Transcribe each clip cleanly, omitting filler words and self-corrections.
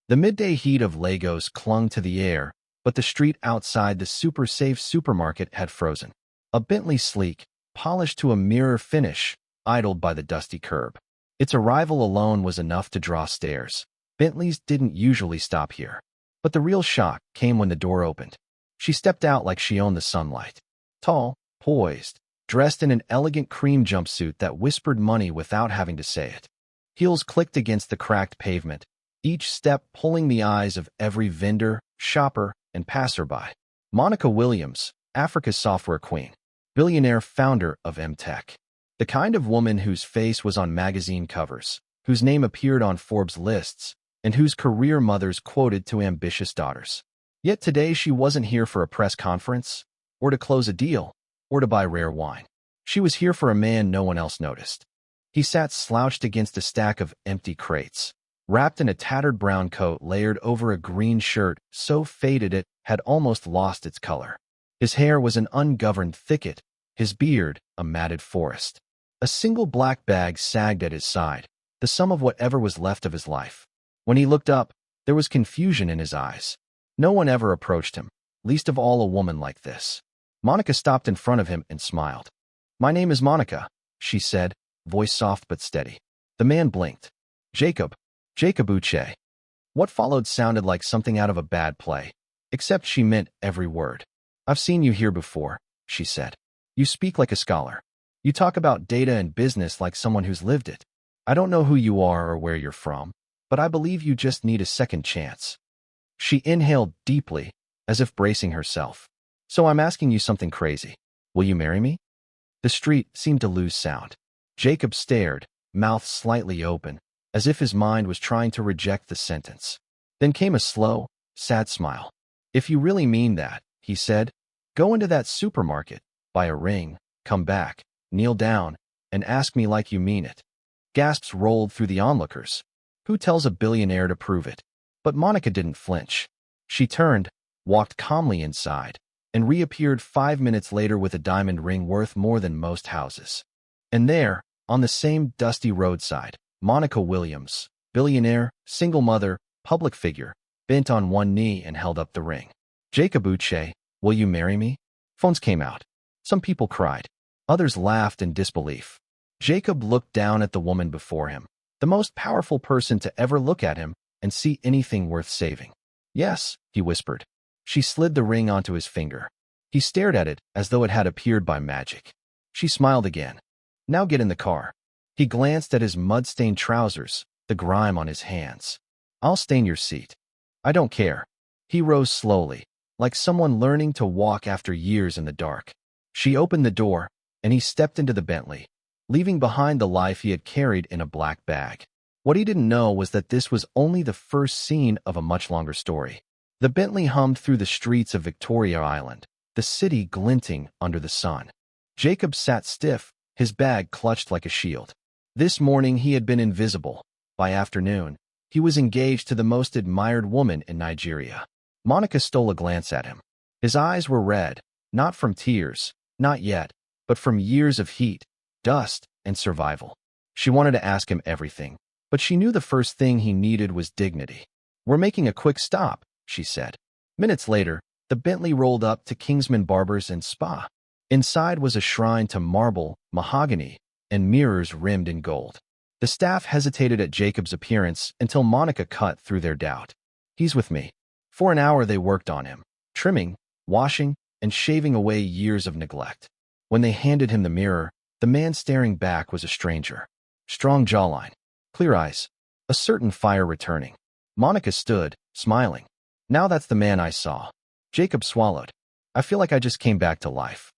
The midday heat of Lagos clung to the air, but the street outside the super-safe supermarket had frozen. A Bentley sleek, polished to a mirror finish, idled by the dusty curb. Its arrival alone was enough to draw stares. Bentleys didn't usually stop here. But the real shock came when the door opened. She stepped out like she owned the sunlight. Tall, poised, dressed in an elegant cream jumpsuit that whispered money without having to say it. Heels clicked against the cracked pavement, each step pulling the eyes of every vendor, shopper, and passerby. Monica Williams, Africa's software queen, billionaire founder of M-Tech. The kind of woman whose face was on magazine covers, whose name appeared on Forbes lists, and whose career mothers quoted to ambitious daughters. Yet today she wasn't here for a press conference, or to close a deal, or to buy rare wine. She was here for a man no one else noticed. He sat slouched against a stack of empty crates, wrapped in a tattered brown coat layered over a green shirt so faded it had almost lost its color. His hair was an ungoverned thicket, his beard a matted forest. A single black bag sagged at his side, the sum of whatever was left of his life. When he looked up, there was confusion in his eyes. No one ever approached him, least of all a woman like this. Monica stopped in front of him and smiled. "My name is Monica," she said, voice soft but steady. The man blinked. Jacob Uche." What followed sounded like something out of a bad play, except she meant every word. "I've seen you here before," she said. "You speak like a scholar. You talk about data and business like someone who's lived it. I don't know who you are or where you're from, but I believe you just need a second chance." She inhaled deeply, as if bracing herself. "So I'm asking you something crazy. Will you marry me?" The street seemed to lose sound. Jacob stared, mouth slightly open, as if his mind was trying to reject the sentence. Then came a slow, sad smile. "If you really mean that," he said, "go into that supermarket, buy a ring, come back, kneel down, and ask me like you mean it." Gasps rolled through the onlookers. Who tells a billionaire to prove it? But Monica didn't flinch. She turned, walked calmly inside, and reappeared 5 minutes later with a diamond ring worth more than most houses. And there, on the same dusty roadside, Monica Williams, billionaire, single mother, public figure, bent on one knee and held up the ring. "Jacob Uche, will you marry me?" Phones came out. Some people cried. Others laughed in disbelief. Jacob looked down at the woman before him, the most powerful person to ever look at him and see anything worth saving. "Yes," he whispered. She slid the ring onto his finger. He stared at it as though it had appeared by magic. She smiled again. "Now get in the car." He glanced at his mud-stained trousers, the grime on his hands. "I'll stain your seat." "I don't care." He rose slowly, like someone learning to walk after years in the dark. She opened the door, and he stepped into the Bentley, leaving behind the life he had carried in a black bag. What he didn't know was that this was only the first scene of a much longer story. The Bentley hummed through the streets of Victoria Island, the city glinting under the sun. Jacob sat stiff, his bag clutched like a shield. This morning he had been invisible. By afternoon, he was engaged to the most admired woman in Nigeria. Monica stole a glance at him. His eyes were red, not from tears, not yet, but from years of heat, dust, and survival. She wanted to ask him everything, but she knew the first thing he needed was dignity. "We're making a quick stop," she said. Minutes later, the Bentley rolled up to Kingsman Barbers and Spa. Inside was a shrine to marble, mahogany, and mirrors rimmed in gold. The staff hesitated at Jacob's appearance until Monica cut through their doubt. "He's with me." For an hour they worked on him, trimming, washing, and shaving away years of neglect. When they handed him the mirror, the man staring back was a stranger. Strong jawline, clear eyes, a certain fire returning. Monica stood, smiling. "Now that's the man I saw." Jacob swallowed. "I feel like I just came back to life."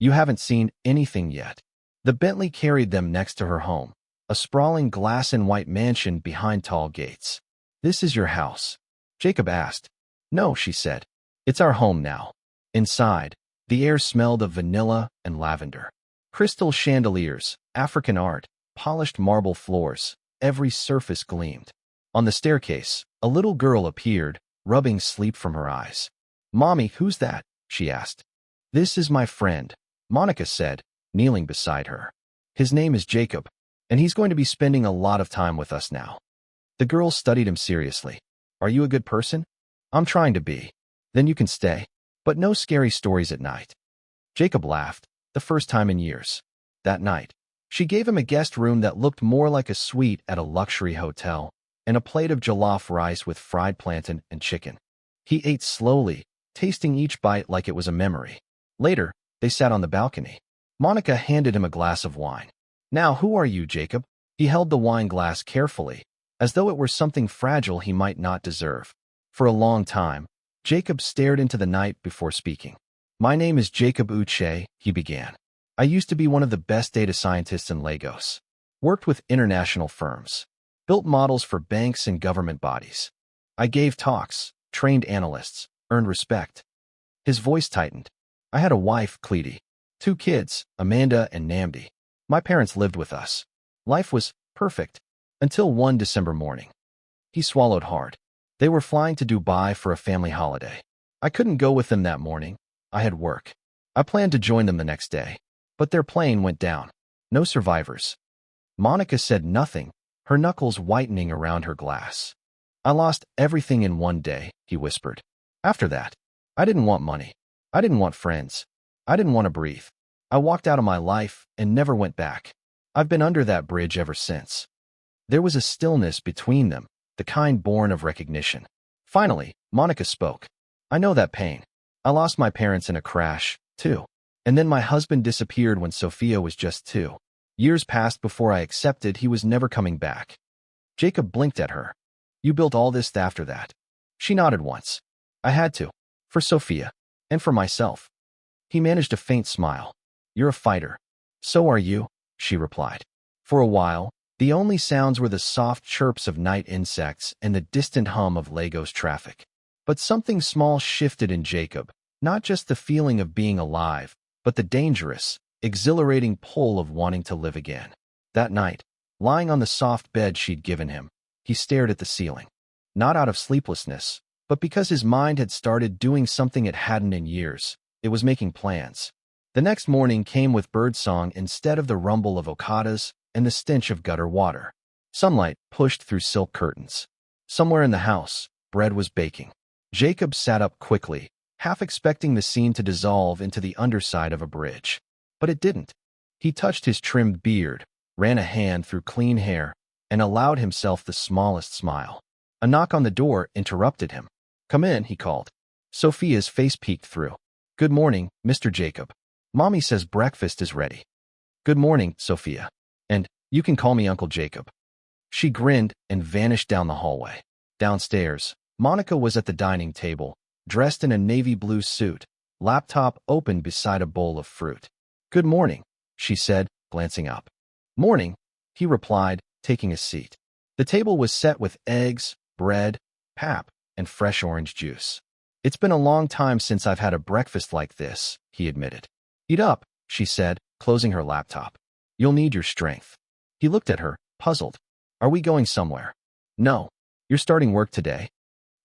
"You haven't seen anything yet." The Bentley carried them next to her home, a sprawling glass-and-white mansion behind tall gates. "This is your house?" Jacob asked. "No," she said. "It's our home now." Inside, the air smelled of vanilla and lavender. Crystal chandeliers, African art, polished marble floors, every surface gleamed. On the staircase, a little girl appeared, rubbing sleep from her eyes. "Mommy, who's that?" she asked. "This is my friend," Monica said, kneeling beside her. "His name is Jacob, and he's going to be spending a lot of time with us now." The girl studied him seriously. Are you a good person? I'm trying to be. Then you can stay. But no scary stories at night. Jacob laughed, the first time in years. That night, she gave him a guest room that looked more like a suite at a luxury hotel, and a plate of jollof rice with fried plantain and chicken. He ate slowly, tasting each bite like it was a memory. Later, they sat on the balcony. Monica handed him a glass of wine. Now, who are you, Jacob? He held the wine glass carefully, as though it were something fragile he might not deserve. For a long time, Jacob stared into the night before speaking. My name is Jacob Uche, he began. I used to be one of the best data scientists in Lagos. Worked with international firms. Built models for banks and government bodies. I gave talks, trained analysts, earned respect. His voice tightened. I had a wife, Cleety. 2 kids, Amanda and Namdi. My parents lived with us. Life was perfect, until one December morning. He swallowed hard. They were flying to Dubai for a family holiday. I couldn't go with them that morning. I had work. I planned to join them the next day, but their plane went down. No survivors. Monica said nothing, her knuckles whitening around her glass. I lost everything in one day, he whispered. After that, I didn't want money. I didn't want friends. I didn't want to breathe. I walked out of my life and never went back. I've been under that bridge ever since. There was a stillness between them, the kind born of recognition. Finally, Monica spoke. I know that pain. I lost my parents in a crash, too. And then my husband disappeared when Sophia was just 2. Years passed before I accepted he was never coming back. Jacob blinked at her. You built all this after that. She nodded once. I had to. For Sophia. And for myself. He managed a faint smile. You're a fighter. So are you, she replied. For a while, the only sounds were the soft chirps of night insects and the distant hum of Lagos traffic. But something small shifted in Jacob, not just the feeling of being alive, but the dangerous, exhilarating pull of wanting to live again. That night, lying on the soft bed she'd given him, he stared at the ceiling. Not out of sleeplessness, but because his mind had started doing something it hadn't in years. It was making plans. The next morning came with birdsong instead of the rumble of okadas and the stench of gutter water. Sunlight pushed through silk curtains. Somewhere in the house, bread was baking. Jacob sat up quickly, half expecting the scene to dissolve into the underside of a bridge. But it didn't. He touched his trimmed beard, ran a hand through clean hair, and allowed himself the smallest smile. A knock on the door interrupted him. Come in, he called. Sophia's face peeked through. Good morning, Mr. Jacob. Mommy says breakfast is ready. Good morning, Sophia. And you can call me Uncle Jacob. She grinned and vanished down the hallway. Downstairs, Monica was at the dining table, dressed in a navy blue suit, laptop open beside a bowl of fruit. Good morning, she said, glancing up. Morning, he replied, taking a seat. The table was set with eggs, bread, pap, and fresh orange juice. It's been a long time since I've had a breakfast like this, he admitted. Eat up, she said, closing her laptop. You'll need your strength. He looked at her, puzzled. Are we going somewhere? No. You're starting work today.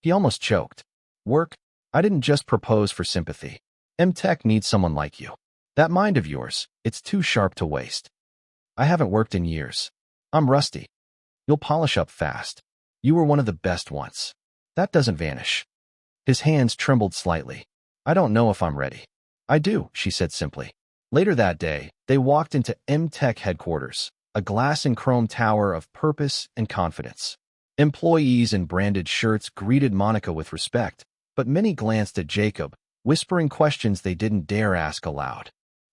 He almost choked. Work? I didn't just propose for sympathy. M-Tech needs someone like you. That mind of yours, it's too sharp to waste. I haven't worked in years. I'm rusty. You'll polish up fast. You were one of the best once. That doesn't vanish. His hands trembled slightly. I don't know if I'm ready. I do, she said simply. Later that day, they walked into M-Tech headquarters, a glass and chrome tower of purpose and confidence. Employees in branded shirts greeted Monica with respect, but many glanced at Jacob, whispering questions they didn't dare ask aloud.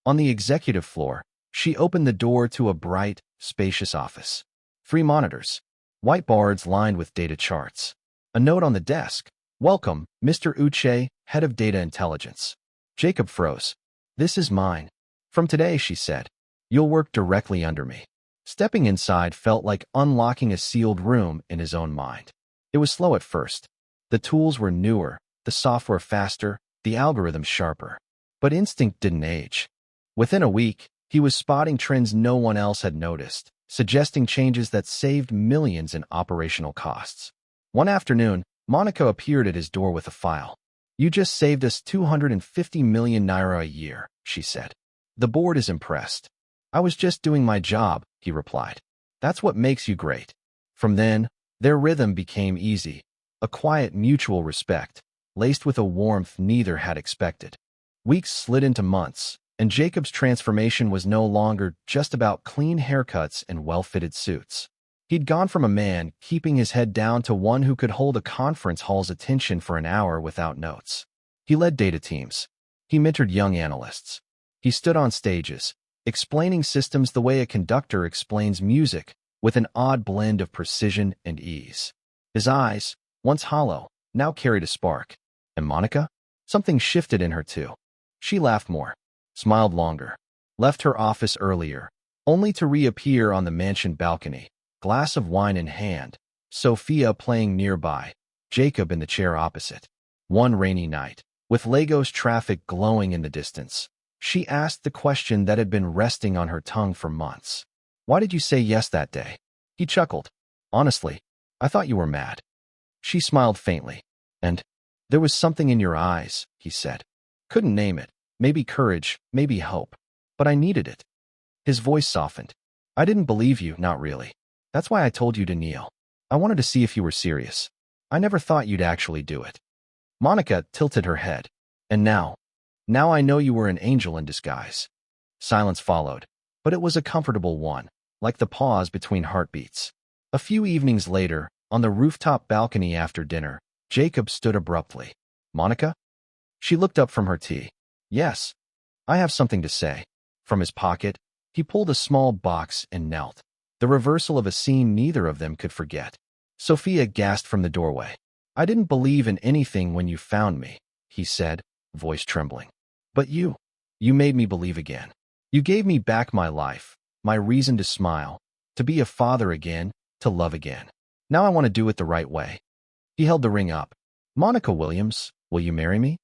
On the executive floor, she opened the door to a bright, spacious office. 3 monitors, whiteboards lined with data charts. A note on the desk. Welcome, Mr. Uche, Head of Data Intelligence. Jacob froze. This is mine. From today, she said, you'll work directly under me. Stepping inside felt like unlocking a sealed room in his own mind. It was slow at first. The tools were newer, the software faster, the algorithms sharper. But instinct didn't age. Within a week, he was spotting trends no one else had noticed, suggesting changes that saved millions in operational costs. One afternoon, Monica appeared at his door with a file. You just saved us 250 million naira a year, she said. The board is impressed. I was just doing my job, he replied. That's what makes you great. From then, their rhythm became easy. a quiet mutual respect, laced with a warmth neither had expected. Weeks slid into months, and Jacob's transformation was no longer just about clean haircuts and well-fitted suits. He'd gone from a man keeping his head down to one who could hold a conference hall's attention for an hour without notes. He led data teams. He mentored young analysts. He stood on stages, explaining systems the way a conductor explains music, with an odd blend of precision and ease. His eyes, once hollow, now carried a spark. And Monica? Something shifted in her too. She laughed more, smiled longer, left her office earlier, only to reappear on the mansion balcony, glass of wine in hand, Sophia playing nearby, Jacob in the chair opposite. One rainy night, with Lagos traffic glowing in the distance, she asked the question that had been resting on her tongue for months. "Why did you say yes that day?" He chuckled. "Honestly, I thought you were mad." She smiled faintly. "And there was something in your eyes," he said. "Couldn't name it. Maybe courage, maybe hope. But I needed it." His voice softened. "I didn't believe you, not really. That's why I told you to kneel. I wanted to see if you were serious. I never thought you'd actually do it." Monica tilted her head. "And now I know you were an angel in disguise." Silence followed, but it was a comfortable one, like the pause between heartbeats. A few evenings later, on the rooftop balcony after dinner, Jacob stood abruptly. "Monica?" She looked up from her tea. "Yes, I have something to say." From his pocket, he pulled a small box and knelt. The reversal of a scene neither of them could forget. Sophia gasped from the doorway. "I didn't believe in anything when you found me," he said, voice trembling. "But you made me believe again. You gave me back my life, my reason to smile, to be a father again, to love again. Now I want to do it the right way." He held the ring up. "Monica Williams, will you marry me?"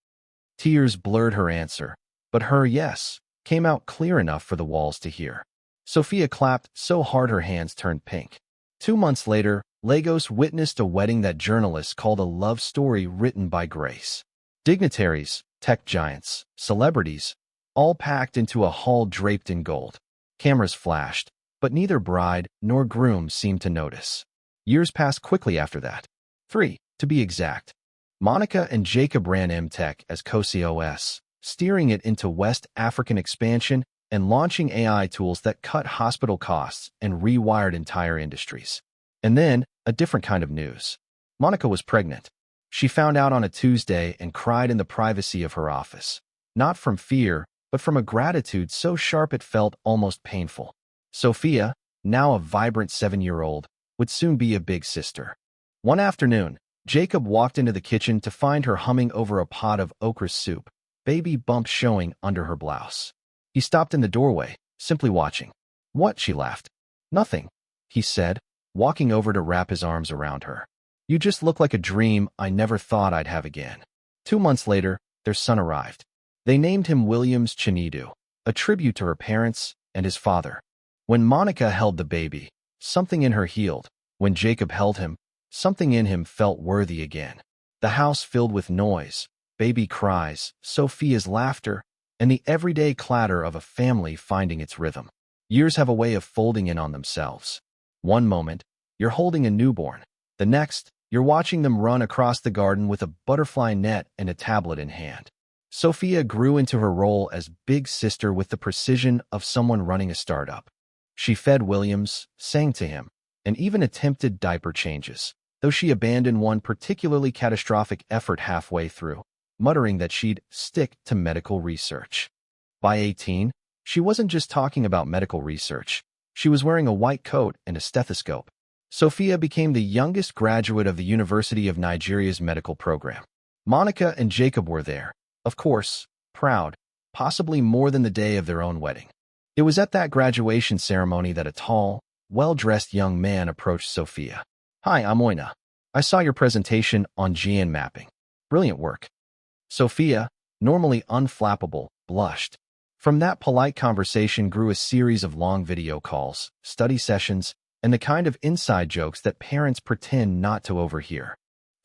Tears blurred her answer, but her yes came out clear enough for the walls to hear. Sophia clapped so hard her hands turned pink. 2 months later, Lagos witnessed a wedding that journalists called a love story written by grace. Dignitaries, tech giants, celebrities, all packed into a hall draped in gold. Cameras flashed, but neither bride nor groom seemed to notice. Years passed quickly after that. 3, to be exact. Monica and Jacob ran MTech as COSIOS, steering it into West African expansion and launching AI tools that cut hospital costs and rewired entire industries. And then, a different kind of news. Monica was pregnant. She found out on a Tuesday and cried in the privacy of her office. Not from fear, but from a gratitude so sharp it felt almost painful. Sophia, now a vibrant 7-year-old, would soon be a big sister. One afternoon, Jacob walked into the kitchen to find her humming over a pot of okra soup, baby bumps showing under her blouse. He stopped in the doorway, simply watching. "What?" she laughed. "Nothing," he said, walking over to wrap his arms around her. "You just look like a dream I never thought I'd have again." 2 months later, their son arrived. They named him Williams Chinedu, a tribute to her parents and his father. When Monica held the baby, something in her healed. When Jacob held him, something in him felt worthy again. The house filled with noise, baby cries, Sophia's laughter, and the everyday clatter of a family finding its rhythm. Years have a way of folding in on themselves. One moment, you're holding a newborn. The next, you're watching them run across the garden with a butterfly net and a tablet in hand. Sophia grew into her role as big sister with the precision of someone running a startup. She fed Williams, sang to him, and even attempted diaper changes, though she abandoned one particularly catastrophic effort halfway through, muttering that she'd stick to medical research. By 18, she wasn't just talking about medical research. She was wearing a white coat and a stethoscope. Sophia became the youngest graduate of the University of Nigeria's medical program. Monica and Jacob were there, of course, proud, possibly more than the day of their own wedding. It was at that graduation ceremony that a tall, well-dressed young man approached Sophia. "Hi, I'm Obinna. I saw your presentation on gene mapping. Brilliant work." Sophia, normally unflappable, blushed. From that polite conversation grew a series of long video calls, study sessions, and the kind of inside jokes that parents pretend not to overhear.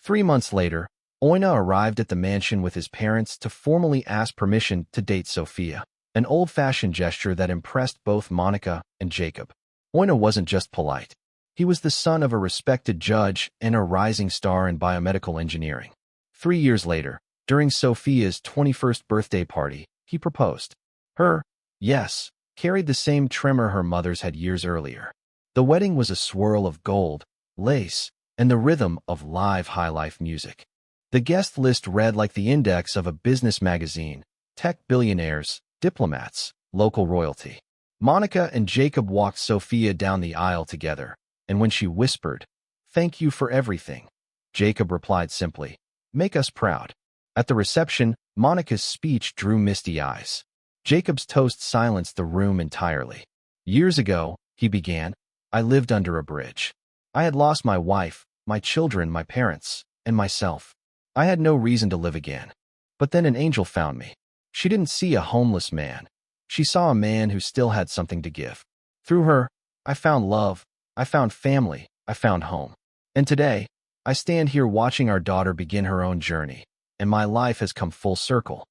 3 months later, Obinna arrived at the mansion with his parents to formally ask permission to date Sophia, an old-fashioned gesture that impressed both Monica and Jacob. Obinna wasn't just polite. He was the son of a respected judge and a rising star in biomedical engineering. 3 years later, during Sophia's 21st birthday party, he proposed. Her yes carried the same tremor her mother's had years earlier. The wedding was a swirl of gold, lace, and the rhythm of live high-life music. The guest list read like the index of a business magazine: tech billionaires, diplomats, local royalty. Monica and Jacob walked Sophia down the aisle together, and when she whispered, "Thank you for everything," Jacob replied simply, "Make us proud." At the reception, Monica's speech drew misty eyes. Jacob's toast silenced the room entirely. "Years ago," he began, "I lived under a bridge. I had lost my wife, my children, my parents, and myself. I had no reason to live again. But then an angel found me. She didn't see a homeless man. She saw a man who still had something to give. Through her, I found love, I found family, I found home. And today, I stand here watching our daughter begin her own journey, and my life has come full circle."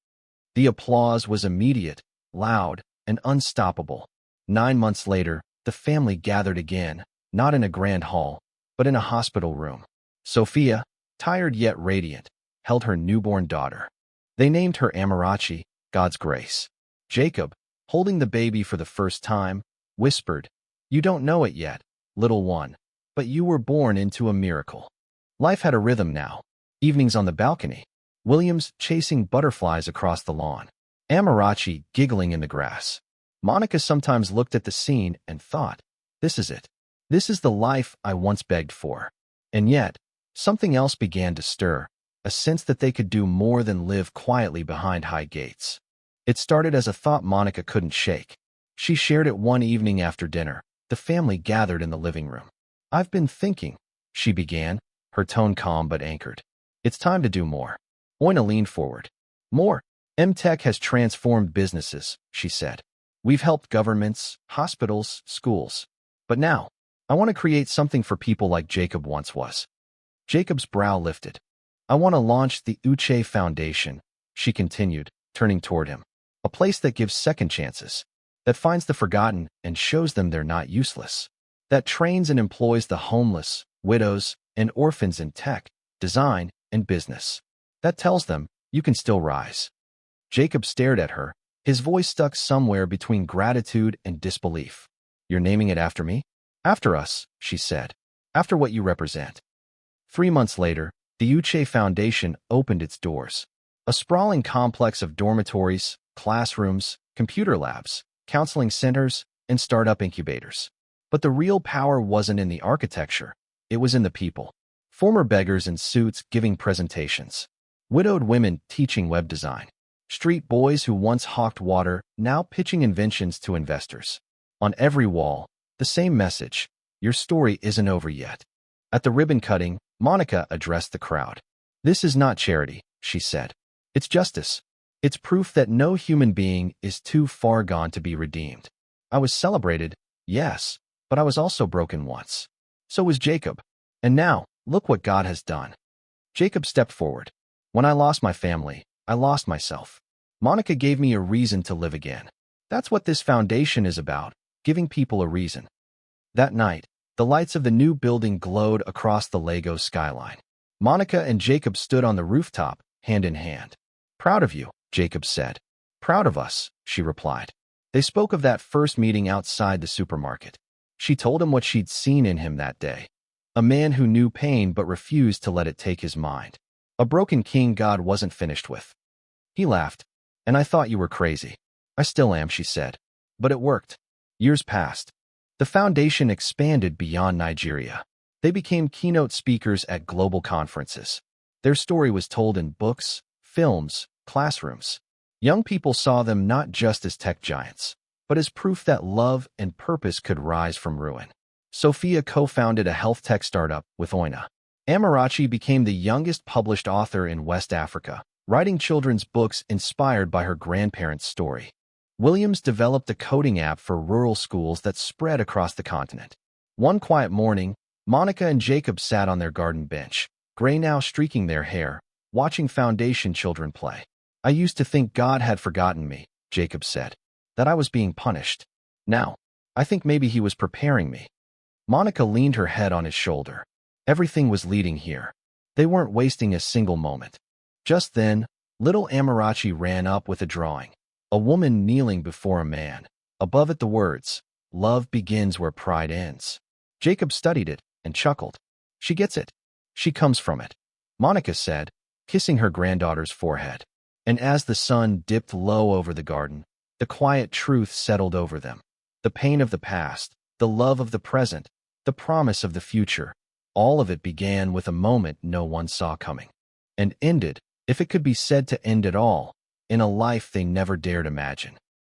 The applause was immediate, loud, and unstoppable. 9 months later, the family gathered again, not in a grand hall, but in a hospital room. Sophia, tired yet radiant, held her newborn daughter. They named her Amarachi, God's grace. Jacob, holding the baby for the first time, whispered, "You don't know it yet, little one, but you were born into a miracle." Life had a rhythm now. Evenings on the balcony, Williams chasing butterflies across the lawn, Amarachi giggling in the grass. Monica sometimes looked at the scene and thought, "This is it. This is the life I once begged for." And yet, something else began to stir, a sense that they could do more than live quietly behind high gates. It started as a thought Monica couldn't shake. She shared it one evening after dinner. The family gathered in the living room. "I've been thinking," she began, her tone calm but anchored. "It's time to do more." Oina leaned forward. "More? M-Tech has transformed businesses," she said. "We've helped governments, hospitals, schools. But now, I want to create something for people like Jacob once was." Jacob's brow lifted. "I want to launch the Uche Foundation," she continued, turning toward him. "A place that gives second chances, that finds the forgotten and shows them they're not useless, that trains and employs the homeless, widows, and orphans in tech, design, and business, that tells them, you can still rise." Jacob stared at her, his voice stuck somewhere between gratitude and disbelief. "You're naming it after me?" "After us," she said. "After what you represent." 3 months later, the Uche Foundation opened its doors. A sprawling complex of dormitories, classrooms, computer labs, counseling centers, and startup incubators. But the real power wasn't in the architecture, it was in the people. Former beggars in suits giving presentations. Widowed women teaching web design. Street boys who once hawked water, now pitching inventions to investors. On every wall, the same message: your story isn't over yet. At the ribbon cutting, Monica addressed the crowd. "This is not charity," she said. "It's justice. It's proof that no human being is too far gone to be redeemed. I was celebrated, yes, but I was also broken once. So was Jacob. And now, look what God has done." Jacob stepped forward. "When I lost my family, I lost myself. Monica gave me a reason to live again. That's what this foundation is about, giving people a reason." That night, the lights of the new building glowed across the Lagos skyline. Monica and Jacob stood on the rooftop, hand in hand. "Proud of you," Jacob said. "Proud of us," she replied. They spoke of that first meeting outside the supermarket. She told him what she'd seen in him that day. A man who knew pain but refused to let it take his mind. A broken king God wasn't finished with. He laughed. "And I thought you were crazy." "I still am," she said. "But it worked." Years passed. The foundation expanded beyond Nigeria. They became keynote speakers at global conferences. Their story was told in books, films, classrooms. Young people saw them not just as tech giants, but as proof that love and purpose could rise from ruin. Sophia co-founded a health tech startup with Oina. Amarachi became the youngest published author in West Africa, writing children's books inspired by her grandparents' story. Williams developed a coding app for rural schools that spread across the continent. One quiet morning, Monica and Jacob sat on their garden bench, gray now streaking their hair, watching foundation children play. "I used to think God had forgotten me," Jacob said, "that I was being punished. Now, I think maybe he was preparing me." Monica leaned her head on his shoulder. Everything was leading here. They weren't wasting a single moment. Just then, little Amarachi ran up with a drawing. A woman kneeling before a man. Above it the words, "Love begins where pride ends." Jacob studied it and chuckled. She gets it. She comes from it, Monica said, kissing her granddaughter's forehead. And as the sun dipped low over the garden, the quiet truth settled over them. The pain of the past, the love of the present, the promise of the future, all of it began with a moment no one saw coming. And ended, if it could be said to end at all, in a life they never dared imagine.